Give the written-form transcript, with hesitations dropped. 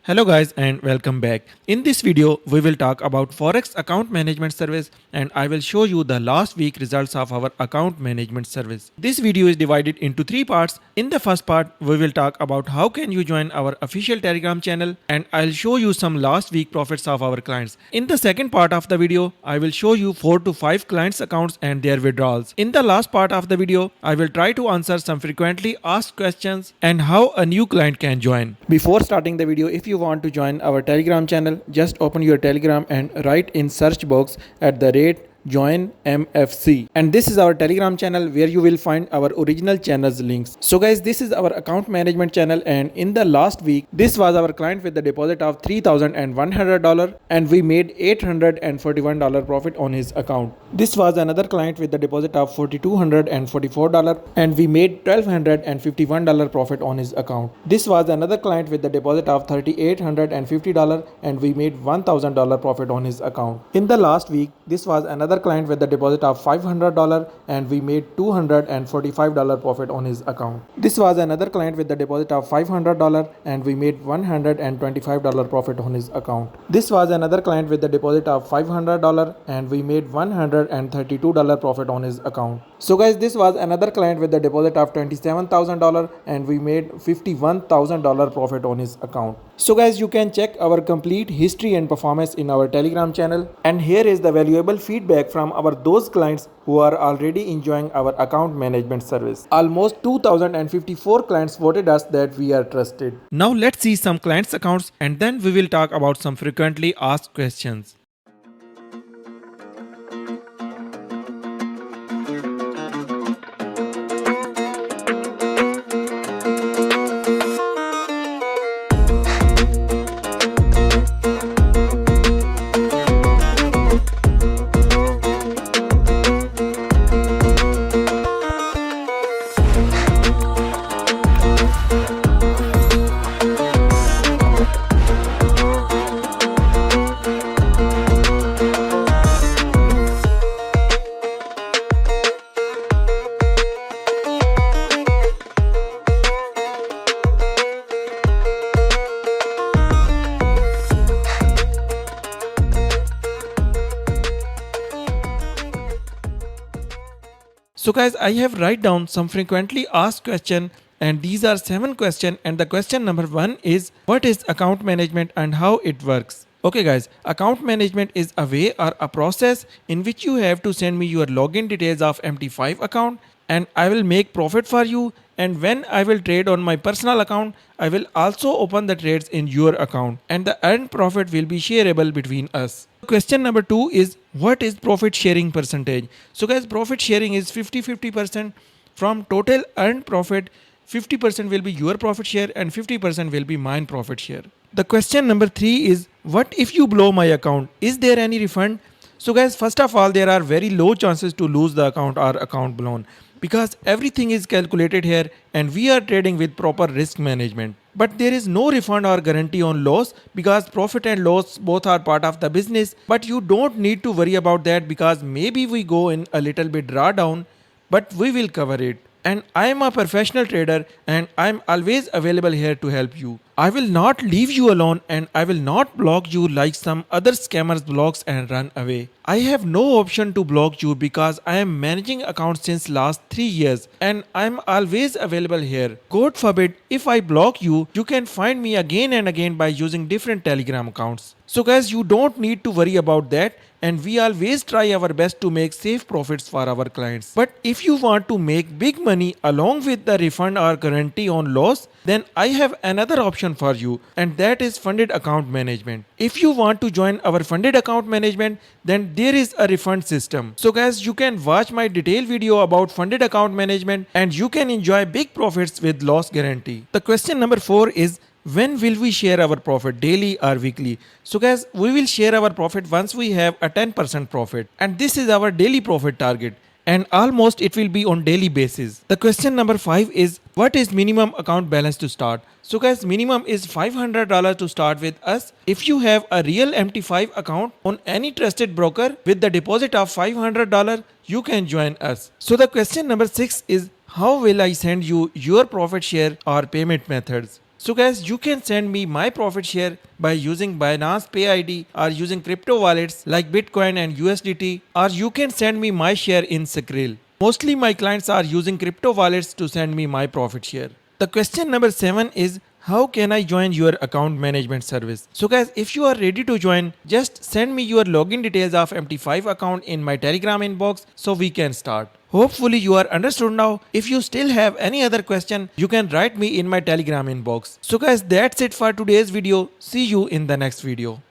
Hello guys and welcome back. In this video, we will talk about Forex Account Management Service and I will show you the last week results of our account management service. This video is divided into three parts. In the first part, we will talk about how can you join our official Telegram channel and I'll show you some last week profits of our clients. In the second part of the video, I will show you 4 to 5 clients accounts and their withdrawals. In the last part of the video, I will try to answer some frequently asked questions and how a new client can join. Before starting the video, if you want to join our Telegram channel, just open your Telegram and write in search box at the rate join MFC, and this is our Telegram channel where you will find our original channels links. So guys, this is our account management channel, and in the last week this was our client with the deposit of $3,100 and we made $841 profit on his account. This was another client with the deposit of $4,244 and we made $1,251 profit on his account. This was another client with the deposit of $3,850 and we made $1,000 profit on his account. In the last week, this was another client with the deposit of $500 and we made $245 profit on his account. This was another client with the deposit of $500 and we made $125 profit on his account. This was another client with the deposit of $500 and we made $132 profit on his account. So guys, this was another client with the deposit of $27,000 and we made $51,000 profit on his account. So guys, you can check our complete history and performance in our Telegram channel, and here is the valuable feedback from our those clients who are already enjoying our account management service. Almost 2054 clients voted us that we are trusted. Now let's see some clients' accounts and then we will talk about some frequently asked questions. So guys, I have write down some frequently asked question, and these are 7 questions, and the question number 1 is what is account management and how it works. Okay guys, account management is a way or a process in which you have to send me your login details of MT5 account and I will make profit for you, and when I will trade on my personal account, I will also open the trades in your account and the earned profit will be shareable between us. Question number 2 is what is profit sharing percentage? So guys, profit sharing is 50-50% from total earned profit. 50% will be your profit share and 50% will be mine profit share. The question number 3 is what if you blow my account? Is there any refund? So guys, first of all, there are very low chances to lose the account or account blown, because everything is calculated here and we are trading with proper risk management. But there is no refund or guarantee on loss because profit and loss both are part of the business. But you don't need to worry about that because maybe we go in a little bit drawdown, but we will cover it. And I am a professional trader and I am always available here to help you. I will not leave you alone and I will not block you like some other scammers blocks and run away. I have no option to block you because I am managing accounts since last 3 years and I am always available here. God forbid if I block you, you can find me again and again by using different Telegram accounts. So guys, you don't need to worry about that, and we always try our best to make safe profits for our clients. But if you want to make big money along with the refund or guarantee on loss, then I have another option for you, and that is funded account management. If you want to join our funded account management, then there is a refund system. So guys, you can watch my detailed video about funded account management and you can enjoy big profits with loss guarantee. The question number 4 is when will we share our profit, daily or weekly? So guys, we will share our profit once we have a 10% profit, and this is our daily profit target, and almost it will be on daily basis. The question number 5 is what is minimum account balance to start? So guys, minimum is $500 to start with us. If you have a real MT5 account on any trusted broker with the deposit of $500, you can join us. So the question number 6 is how will I send you your profit share or payment methods? So guys, you can send me my profit share by using Binance Pay ID or using crypto wallets like Bitcoin and USDT, or you can send me my share in Skrill. Mostly my clients are using crypto wallets to send me my profit share. The question number 7 is, how can I join your account management service? So guys, if you are ready to join, just send me your login details of MT5 account in my Telegram inbox so we can start. Hopefully you are understood now. If you still have any other question, you can write me in my Telegram inbox. So guys, that's it for today's video. See you in the next video.